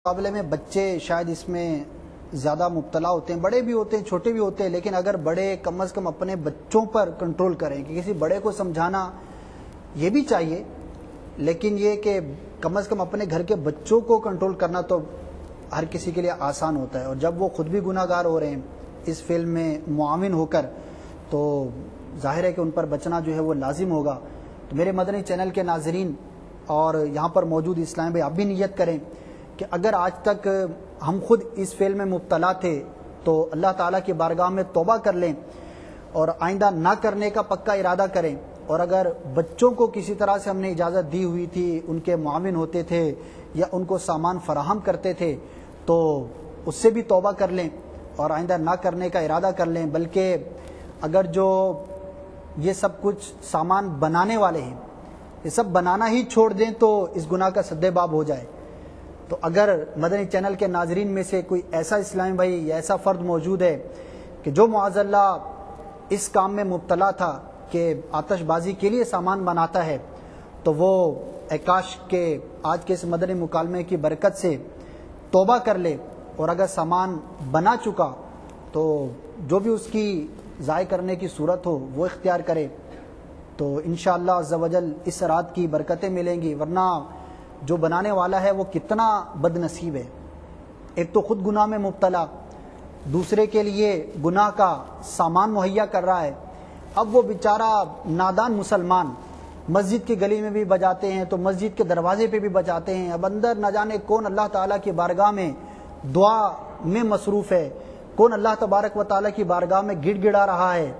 مقابلے میں بچے شاید اس میں زیادہ مبتلا ہوتے ہیں، بڑے بھی ہوتے ہیں، چھوٹے بھی ہوتے ہیں، لیکن اگر بڑے کم از کم اپنے بچوں پر کنٹرول کریں کہ کسی بڑے کو سمجھانا یہ بھی چاہیے، لیکن یہ کہ کم از کم اپنے گھر کے بچوں کو کنٹرول کرنا تو ہر کسی کے لیے آسان ہوتا ہے، اور جب وہ خود بھی گناہ گار ہو رہے ہیں اس فلم میں معاون ہو کر، تو ظاہر ہے کہ ان پر بچنا جو ہے وہ لازم ہوگا۔ تو میرے مدنی چینل کے ناظرین اور یہاں پر موجود اسلام بھائی، آپ بھی نیت کریں کہ اگر آج تک ہم خود اس فعل میں مبتلا تھے تو اللہ تعالیٰ کی بارگاہ میں توبہ کر لیں اور آئندہ نہ کرنے کا پکا ارادہ کریں، اور اگر بچوں کو کسی طرح سے ہم نے اجازت دی ہوئی تھی، ان کے معاون ہوتے تھے یا ان کو سامان فراہم کرتے تھے، تو اس سے بھی توبہ کر لیں اور آئندہ نہ کرنے کا ارادہ کر لیں۔ بلکہ اگر جو یہ سب کچھ سامان بنانے والے ہیں یہ سب بنانا ہی چھوڑ دیں تو اس گناہ کا سدِ باب ہو جائے۔ تو اگر مدنی چینل کے ناظرین میں سے کوئی ایسا اسلامی بھائی یا ایسا فرد موجود ہے کہ جو معاذ اللہ اس کام میں مبتلا تھا کہ آتش بازی کے لیے سامان بناتا ہے، تو وہ کاش کے آج کے اس مدنی مکالمے کی برکت سے توبہ کر لے، اور اگر سامان بنا چکا تو جو بھی اس کی ضائع کرنے کی صورت ہو وہ اختیار کرے، تو انشاءاللہ عز و جل اس رات کی برکتیں ملیں گی۔ ورنہ جو بنانے والا ہے وہ کتنا بد نصیب ہے، ایک تو خود گناہ میں مبتلا، دوسرے کے لیے گناہ کا سامان مہیا کر رہا ہے۔ اب وہ بیچارہ نادان مسلمان مسجد کی گلی میں بھی بجاتے ہیں تو مسجد کے دروازے پہ بھی بجاتے ہیں، اب اندر نہ جانے کون اللہ تعالیٰ کی بارگاہ میں دعا میں مصروف ہے، کون اللہ تبارک و تعالیٰ کی بارگاہ میں گڑ گڑا رہا ہے،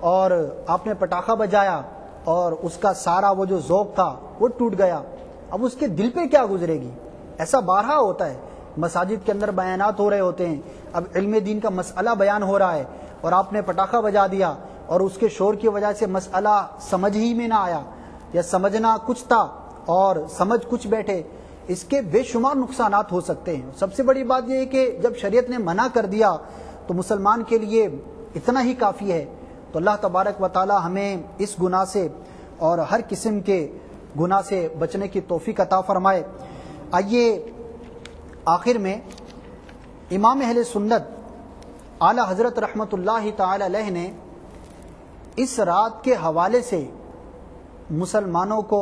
اور آپ نے پٹاخہ بجایا اور اس کا سارا وہ جو ذوق تھا وہ ٹوٹ گیا، اب اس کے دل پہ کیا گزرے گی؟ ایسا بارہا ہوتا ہے، مساجد کے اندر بیانات ہو رہے ہوتے ہیں، اب علم دین کا مسئلہ بیان ہو رہا ہے اور آپ نے پٹاخہ بجا دیا اور اس کے شور کی وجہ سے مسئلہ سمجھ ہی میں نہ آیا، یا سمجھنا کچھ تھا اور سمجھ کچھ بیٹھے، اس کے بے شمار نقصانات ہو سکتے ہیں۔ سب سے بڑی بات یہ ہے کہ جب شریعت نے منع کر دیا تو مسلمان کے لیے اتنا ہی کافی ہے۔ تو اللہ تبارک و تعالی ہمیں اس گناہ سے اور ہر قسم کے گناہ سے بچنے کی توفیق عطا فرمائے۔ آئیے آخر میں امام اہل سنت اعلی حضرت رحمۃ اللہ تعالی علیہ نے اس رات کے حوالے سے مسلمانوں کو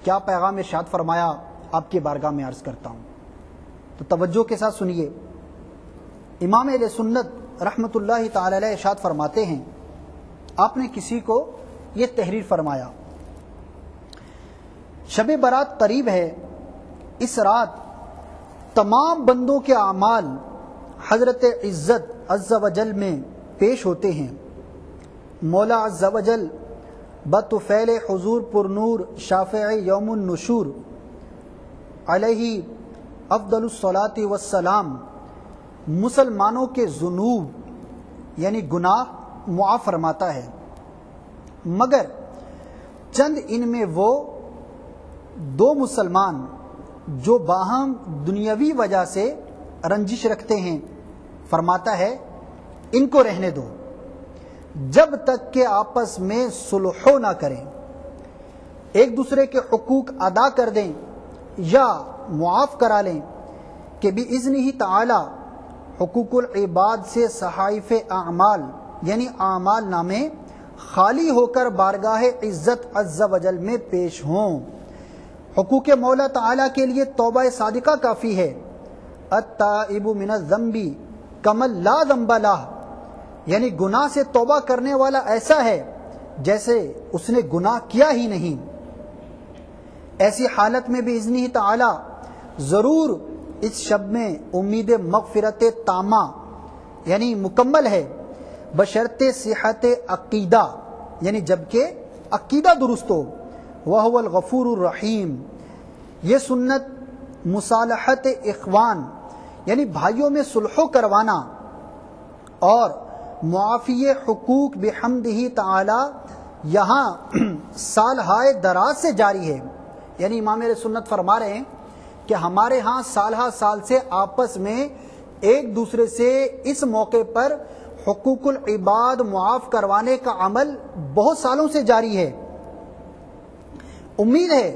کیا پیغام ارشاد فرمایا، آپ کی بارگاہ میں عرض کرتا ہوں، تو توجہ کے ساتھ سنیے۔ امام اہل سنت رحمۃ اللہ تعالی علیہ ارشاد فرماتے ہیں، آپ نے کسی کو یہ تحریر فرمایا، شب برات قریب ہے، اس رات تمام بندوں کے اعمال حضرت عزت عز و جل میں پیش ہوتے ہیں، مولا عز و جل بطفیل حضور پر نور شافع یوم النشور علیہ افضل الصلاۃ والسلام مسلمانوں کے ذنوب یعنی گناہ معاف فرماتا ہے، مگر چند ان میں وہ دو مسلمان جو باہم دنیاوی وجہ سے رنجش رکھتے ہیں، فرماتا ہے ان کو رہنے دو جب تک کہ آپس میں صلح نہ کریں، ایک دوسرے کے حقوق ادا کر دیں یا معاف کرا لیں، کہ بِإِذْنِهِ تعالی حقوق العباد سے صحائف اعمال یعنی اعمال نامے خالی ہو کر بارگاہ عزت عز و جل میں پیش ہوں۔ حقوق مولا تعالی کے لیے توبہ صادقہ کافی ہے، التائب من الذنب کمن لا ذنب لہ، یعنی گناہ سے توبہ کرنے والا ایسا ہے جیسے اس نے گناہ کیا ہی نہیں۔ ایسی حالت میں بِإِذْنِهِ تعالی ضرور اس شب میں امید مغفرت تامہ یعنی مکمل ہے، بشرط صحت عقیدہ یعنی جبکہ عقیدہ درست ہو، وَهُوَ الْغَفُورُ الرَّحِيمُ۔ یہ سنت مصالحت اخوان یعنی بھائیوں میں صلح کروانا اور معافی حقوق بحمدہ تعالی یہاں سالہائے دراز سے جاری ہے، یعنی امام سنت فرما رہے ہیں کہ ہمارے ہاں سالہ سال سے آپس میں ایک دوسرے سے اس موقع پر حقوق العباد معاف کروانے کا عمل بہت سالوں سے جاری ہے۔ امید ہے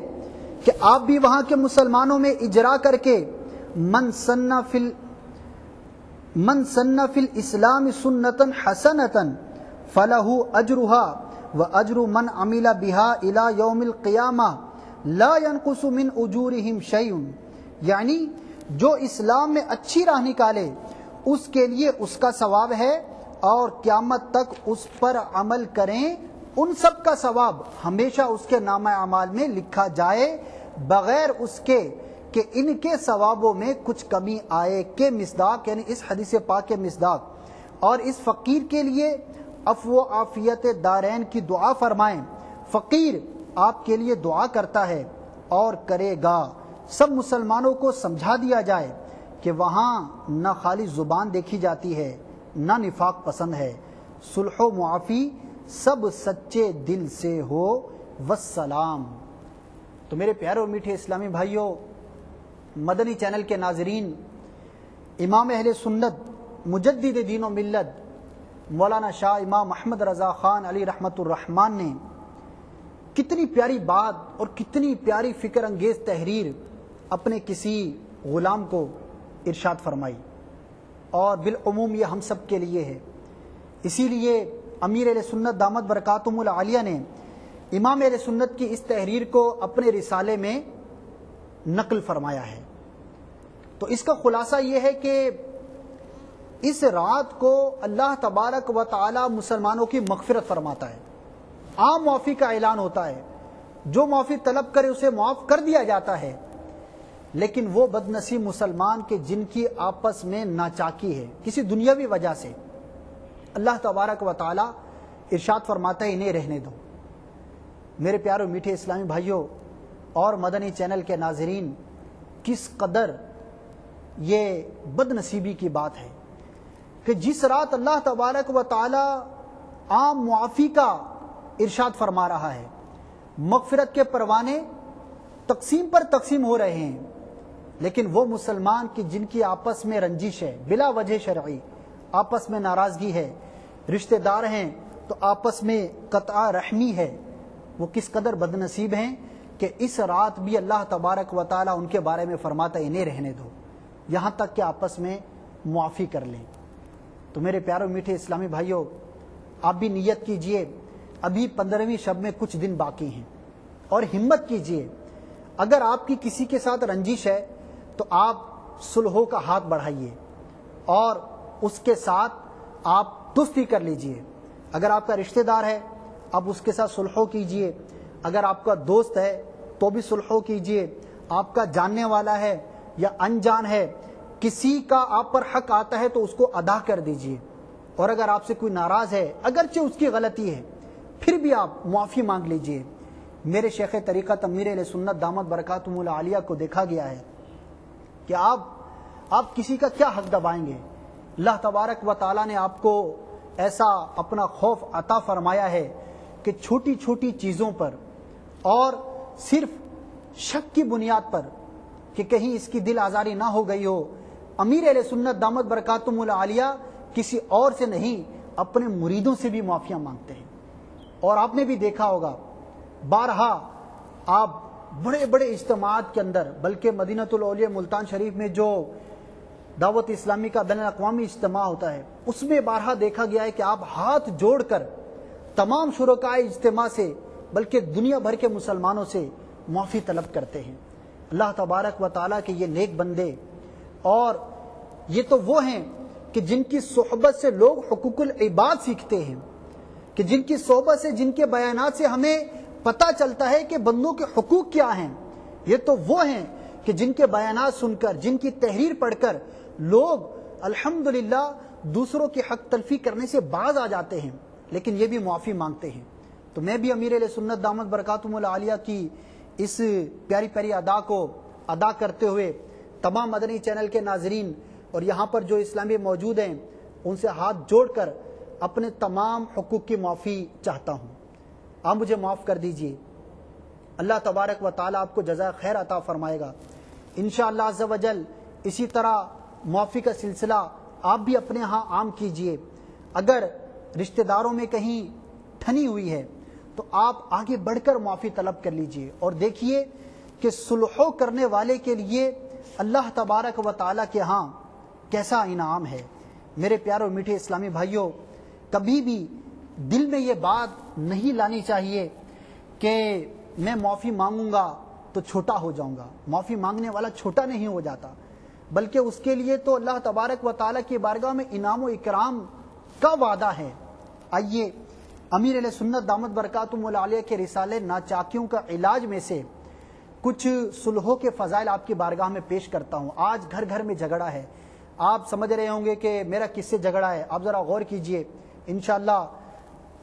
کہ آپ بھی وہاں کے مسلمانوں میں اجرا کر کے من سن فی الاسلام سنتا حسنتا فلہ اجرها واجر من عمل بها الى یوم القیامہ لا ينقص من اجورهم شیء. یعنی جو اسلام میں اچھی راہ نکالے اس کے لیے اس کا ثواب ہے، اور قیامت تک اس پر عمل کریں ان سب کا ثواب ہمیشہ اس کے نامہ اعمال میں لکھا جائے، بغیر اس کے کہ ان کے ثوابوں میں کچھ کمی آئے کے مصداق، یعنی اس حدیث پاک کے مصداق. اور اس فقیر کے لیے عفو و عافیت دارین کی دعا فرمائیں. فقیر آپ کے لیے دعا کرتا ہے اور کرے گا. سب مسلمانوں کو سمجھا دیا جائے کہ وہاں نہ خالی زبان دیکھی جاتی ہے، نہ نفاق پسند ہے. صلح و معافی سب سچے دل سے ہو. والسلام. تو میرے پیارے اور میٹھے اسلامی بھائیوں، مدنی چینل کے ناظرین، امام اہل سنت مجدد دین و ملت مولانا شاہ امام محمد رضا خان علی رحمت الرحمن نے کتنی پیاری بات اور کتنی پیاری فکر انگیز تحریر اپنے کسی غلام کو ارشاد فرمائی، اور بالعموم یہ ہم سب کے لیے ہے. اسی لیے امیر اہل سنت دامت برکاتہم العالیہ نے امام اہل سنت کی اس تحریر کو اپنے رسالے میں نقل فرمایا ہے. تو اس کا خلاصہ یہ ہے کہ اس رات کو اللہ تبارک و تعالی مسلمانوں کی مغفرت فرماتا ہے. عام معافی کا اعلان ہوتا ہے، جو معافی طلب کرے اسے معاف کر دیا جاتا ہے. لیکن وہ بد نصیب مسلمان کے جن کی آپس میں ناچاکی ہے کسی دنیاوی وجہ سے، اللہ تبارک و تعالی ارشاد فرماتا ہے انہیں رہنے دو. میرے پیارے میٹھے اسلامی بھائیوں اور مدنی چینل کے ناظرین، کس قدر یہ بد نصیبی کی بات ہے کہ جس رات اللہ تبارک و تعالی عام معافی کا ارشاد فرما رہا ہے، مغفرت کے پروانے تقسیم پر تقسیم ہو رہے ہیں، لیکن وہ مسلمان کی جن کی آپس میں رنجش ہے بلا وجہ شرعی، آپس میں ناراضگی ہے، رشتہ دار ہیں تو آپس میں قطع رحمی ہے، وہ کس قدر بد نصیب ہیں کہ اس رات بھی اللہ تبارک و تعالی ان کے بارے میں فرماتا ہے انہیں رہنے دو، یہاں تک کہ آپس میں معافی کر لیں. تو میرے پیارے میٹھے اسلامی بھائیوں، آپ بھی نیت کیجئے، ابھی 15ویں شب میں کچھ دن باقی ہیں، اور ہمت کیجئے. اگر آپ کی کسی کے ساتھ رنجش ہے تو آپ صلح کا ہاتھ بڑھائیے اور اس کے ساتھ آپ دوستی کر لیجئے. اگر آپ کا رشتہ دار ہے آپ اس کے ساتھ صلح کیجئے، اگر آپ کا دوست ہے تو بھی صلح کیجئے، آپ کا جاننے والا ہے یا انجان ہے، کسی کا آپ پر حق آتا ہے تو اس کو ادا کر دیجئے. اور اگر آپ سے کوئی ناراض ہے اگرچہ اس کی غلطی ہے پھر بھی آپ معافی مانگ لیجئے. میرے شیخ طریقت امیر اہل سنت دامت برکاتہم العالیہ کو دیکھا گیا ہے کہ آپ کسی کا کیا حق دبائیں گے. اللہ تبارک و تعالیٰ نے آپ کو ایسا اپنا خوف عطا فرمایا ہے کہ چھوٹی چھوٹی چیزوں پر اور صرف شک کی بنیاد پر کہ کہیں اس کی دل آزاری نہ ہو گئی ہو، امیر اہل سنت دامت برکاتہم العالیہ کسی اور سے نہیں اپنے مریدوں سے بھی معافیاں مانگتے ہیں. اور آپ نے بھی دیکھا ہوگا بارہا آپ بڑے بڑے اجتماعات کے اندر، بلکہ مدینۃ الاولیاء ملتان شریف میں جو دعوت اسلامی کا بین الاقوامی اجتماع ہوتا ہے اس میں بارہا دیکھا گیا ہے کہ آپ ہاتھ جوڑ کر تمام شرکائے اجتماع سے بلکہ دنیا بھر کے مسلمانوں سے معافی طلب کرتے ہیں. اللہ تبارک و تعالیٰ کے یہ نیک بندے، اور یہ تو وہ ہیں کہ جن کی صحبت سے لوگ حقوق العباد سیکھتے ہیں، کہ جن کی صحبت سے، جن کے بیانات سے ہمیں پتہ چلتا ہے کہ بندوں کے حقوق کیا ہیں. یہ تو وہ ہیں کہ جن کے بیانات سن کر، جن کی تحریر پڑھ کر لوگ الحمدللہ دوسروں کی حق تلفی کرنے سے باز آ جاتے ہیں، لیکن یہ بھی معافی مانگتے ہیں. تو میں بھی امیر اہل سنت دامت برکاتہم العالیہ کی اس پیاری پیاری ادا کو ادا کرتے ہوئے تمام مدنی چینل کے ناظرین اور یہاں پر جو اسلامی موجود ہیں ان سے ہاتھ جوڑ کر اپنے تمام حقوق کی معافی چاہتا ہوں. آپ مجھے معاف کر دیجئے. اللہ تبارک و تعالیٰ آپ کو جزائے خیر عطا فرمائے گا انشاءاللہ عز و جل. اسی طرح معافی کا سلسلہ آپ بھی اپنے ہاں عام کیجئے. اگر رشتہ داروں میں کہیں ٹھنی ہوئی ہے تو آپ آگے بڑھ کر معافی طلب کر لیجئے، اور دیکھیے کہ صلح کرنے والے کے لیے اللہ تبارک و تعالیٰ کے ہاں کیسا انعام ہے۔ میرے پیارے میٹھے اسلامی بھائیوں، کبھی بھی دل میں یہ بات نہیں لانی چاہیے کہ میں معافی مانگوں گا تو چھوٹا ہو جاؤں گا۔ معافی مانگنے والا چھوٹا نہیں ہو جاتا، بلکہ اس کے لیے تو اللہ تبارک و تعالیٰ کی بارگاہ میں انعام و اکرام کا وعدہ ہے۔ آئیے امیر اہل سنت دامت برکاتہم العالیہ کے رسالے ناچاکیوں کا علاج میں سے کچھ صلحوں کے فضائل آپ کی بارگاہ میں پیش کرتا ہوں۔ آج گھر گھر میں جھگڑا ہے، آپ سمجھ رہے ہوں گے کہ میرا کس سے جھگڑا ہے، آپ ذرا غور کیجئے، انشاءاللہ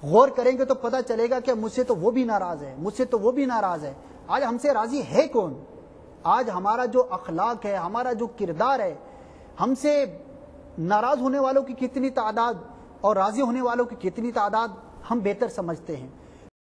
غور کریں گے تو پتہ چلے گا کہ مجھ سے تو وہ بھی ناراض ہے، مجھ سے تو وہ بھی ناراض ہے۔ آج ہم سے راضی ہے کون؟ آج ہمارا جو اخلاق ہے، ہمارا جو کردار ہے، ہم سے ناراض ہونے والوں کی کتنی تعداد اور راضی ہونے والوں کی کتنی تعداد ہم بہتر سمجھتے ہیں۔